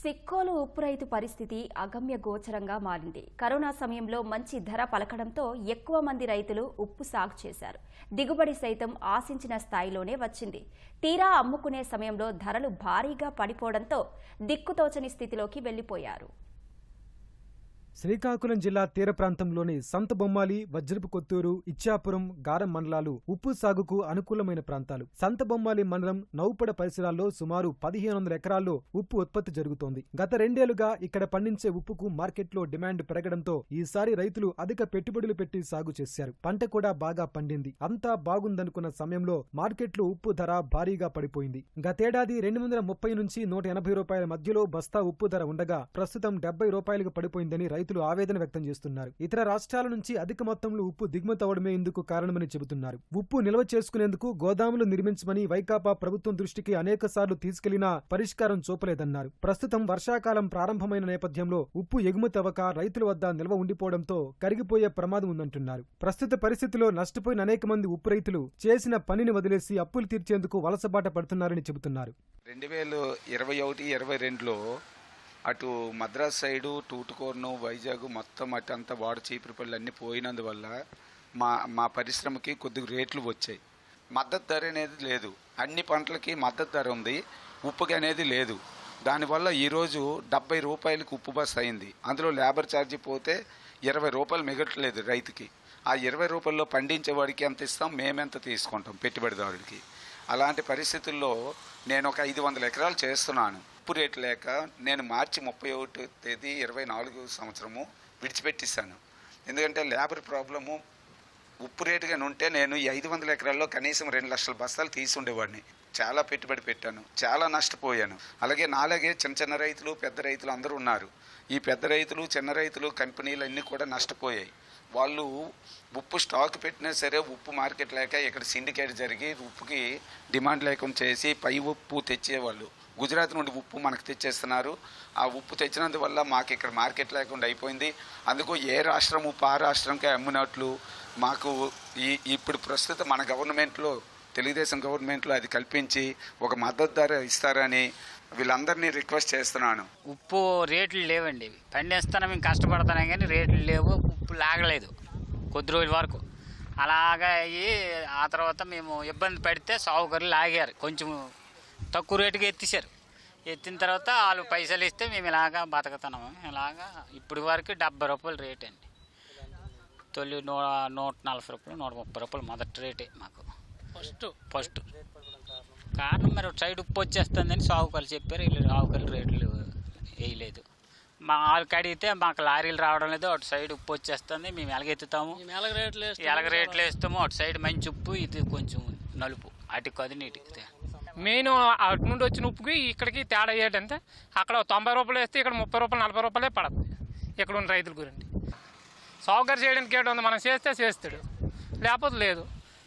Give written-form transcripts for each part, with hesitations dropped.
సిక్కోలు ఉప్పు రైతు పరిస్థితి అగమ్య గోచరంగా మారింది. కరోనా సమయంలో మంచి ధర పలకడంతో ఎక్కువ మంది రైతులు ఉప్పు సాగు చేశారు. దిగుబడి సైతం ఆశించిన స్థాయిలోనే వచ్చింది. తీరా అమ్ముకునే సమయంలో ధరలు భారీగా పడిపోవడంతో దిక్కుతోచని స్థితిలోకి వెళ్లిపోయారు. శ్రీకాకుళం జిల్లా తీర ప్రాంతంలోని సంతబొమ్మాలి, వజ్రపు కొత్తూరు, ఇచ్చాపురం, గారం మండలాలు ఉప్పు సాగుకు అనుకూలమైన ప్రాంతాలు. సంతబొమ్మాలి మండలం నౌపడ పరిసరాల్లో సుమారు 1500 ఎకరాల్లో ఉప్పు ఉత్పత్తి జరుగుతోంది. గత 2 ఏళ్లుగా ఇక్కడ పండించే ఉప్పుకు మార్కెట్లో డిమాండ్ పెరగడంతో ఈసారి రైతులు అధిక పెట్టుబడులు పెట్టి సాగు చేశారు. పంట కూడా బాగా పండింది. అంతా బాగుందనుకున్న సమయంలో మార్కెట్లో ఉప్పు ధర భారీగా పడిపోయింది. గతేడాది 230 నుంచి 180 రూపాయల మధ్యలో బస్తా ఉప్పు ధర ఉండగా ప్రస్తుతం 70 రూపాయలకు పడిపోయిందని రైతులు ఆవేదన వ్యక్తం చేస్తున్నారు. ఇతర రాష్ట్రాల నుంచి అధిక మొత్తంలో ఉప్పు దిగుమతి అవడమే ఇందుకు కారణమని చెబుతున్నారు. ఉప్పు నిల్వ చేసుకునేందుకు గోదాములు నిర్మించమని వైకాపా ప్రభుత్వం దృష్టికి అనేకసార్లు తీసుకెళ్లినా పరిష్కారం చూపలేదన్నారు. ప్రస్తుతం వర్షాకాలం ప్రారంభమైన నేపథ్యంలో ఉప్పు ఎగుమతి అవ్వక రైతుల వద్ద నిల్వ ఉండిపోవడంతో కరిగిపోయే ప్రమాదం ఉందంటున్నారు. ప్రస్తుత పరిస్థితిలో నష్టపోయిన అనేక మంది ఉప్పు రైతులు చేసిన పనిని వదిలేసి అప్పులు తీర్చేందుకు వలసబాట పడుతున్నారని చెబుతున్నారు. 2021-22లో అటు మద్రాస్ సైడు, టూటుకోర్ను, వైజాగ్ మొత్తం అటు అంతా వాడు చీపురుపల్లి అన్నీ పోయినందువల్ల మా పరిశ్రమకి కొద్దిగా రేట్లు వచ్చాయి. మద్దతు ధర అనేది లేదు. అన్ని పంటలకి మద్దతు ధర ఉంది, ఉప్పుకి అనేది లేదు. దానివల్ల ఈరోజు 70 రూపాయలకి ఉప్పు బస్ అయింది. అందులో లేబర్ ఛార్జీ పోతే 20 రూపాయలు మిగట్లేదు రైతుకి. ఆ 20 రూపాయల్లో పండించేవాడికి ఎంత ఇస్తాం, మేమెంత తీసుకుంటాం పెట్టుబడిదారుడికి. అలాంటి పరిస్థితుల్లో నేను ఒక 500 ఎకరాలు చేస్తున్నాను. ఉప్పు రేటు లేక నేను మార్చి 31 తేదీ 24 సంవత్సరము విడిచిపెట్టిస్తాను. ఎందుకంటే లేబర్ ప్రాబ్లము. ఉప్పు రేటుగానే ఉంటే నేను ఈ 500 ఎకరాల్లో కనీసం 2 లక్షల బస్తాలు తీసి ఉండేవాడిని. చాలా పెట్టుబడి పెట్టాను, చాలా నష్టపోయాను. అలాగే నాలాగే చిన్న రైతులు, పెద్ద రైతులు అందరూ ఉన్నారు. ఈ పెద్ద రైతులు, చిన్న రైతులు, కంపెనీలు అన్నీ కూడా నష్టపోయాయి. వాళ్ళు ఉప్పు స్టాక్ పెట్టినా సరే ఉప్పు మార్కెట్ లేక ఇక్కడ సిండికేట్ జరిగి ఉప్పుకి డిమాండ్ లేకుండా చేసి పై ఉప్పు తెచ్చేవాళ్ళు. గుజరాత్ నుండి ఉప్పు మనకు తెచ్చేస్తున్నారు. ఆ ఉప్పు తెచ్చినందువల్ల మాకు ఇక్కడ మార్కెట్ లేకుండా అయిపోయింది. అందుకు ఏ రాష్ట్రం ఉప్పు ఆ రాష్ట్రంకే అమ్మినట్లు మాకు ఇప్పుడు ప్రస్తుతం మన గవర్నమెంట్లో, తెలుగుదేశం గవర్నమెంట్లో అది కల్పించి ఒక మద్దతు ధర ఇస్తారని వీళ్ళందరినీ రిక్వెస్ట్ చేస్తున్నాను. ఉప్పు రేట్లు లేవండి. పండిస్తాను మేము కష్టపడుతున్నాం కానీ రేట్లు లేవు. ఉప్పు లాగలేదు కొద్ది రోజుల వరకు. అలాగా అయ్యి ఆ తర్వాత మేము ఇబ్బంది పడితే సాగుకర్లు లాగారు. కొంచెం తక్కువ రేటుకి ఎత్తిసారు. ఎత్తిన తర్వాత వాళ్ళు పైసలు ఇస్తే మేము ఇలాగా బతుకుతున్నాము. ఇలాగా ఇప్పటి వరకు 70 రూపాయలు రేట్ అండి. తొలి 140 రూపాయలు, 130 రూపాయలు మొదటి రేటే మాకు ఫస్ట్. కారణం మరి సైడ్ ఉప్పు వచ్చేస్తుందని సాగుకర్లు చెప్పారు. వీళ్ళు సాగుకర్లు రేట్లు వేయలేదు. మా వాళ్ళకి అడిగితే మాకు లారీలు రావడం లేదు. అటు సైడ్ ఉప్పు వచ్చేస్తుంది, మేము ఎలగెత్తుతాము, ఎలగ రేట్లు వేస్తాము. అటు సైడ్ మంచి ఉప్పు, ఇది కొంచెం నలుపు, అటు కదిని ఇటు. మెయిన్ అటు నుండి వచ్చిన ఉప్పుకి ఇక్కడికి తేడా ఏంటంటే అక్కడ 90 రూపాయలు వేస్తే ఇక్కడ 30 రూపాయలు, 40 రూపాయలే పడుతుంది ఇక్కడ ఉన్న రైతుల గురించి. సౌకర్యం చేయడానికి ఏంటి ఉంది, మనం చేస్తే చేస్తాడు, లేకపోతే లేదు.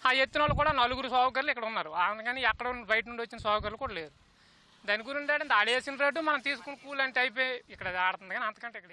ఆ ఎత్తిన వాళ్ళు కూడా 4 సౌకర్యాలు ఇక్కడ ఉన్నారు. అందుకని ఎక్కడ బయట నుండి వచ్చిన సౌకర్యాలు కూడా లేరు. దాని గురించి అంటే ఆడేసిన రేటు మనం తీసుకుని కూల్ అంటే అయిపోయి ఇక్కడ ఆడుతుంది, కానీ అంతకంటే ఇక్కడ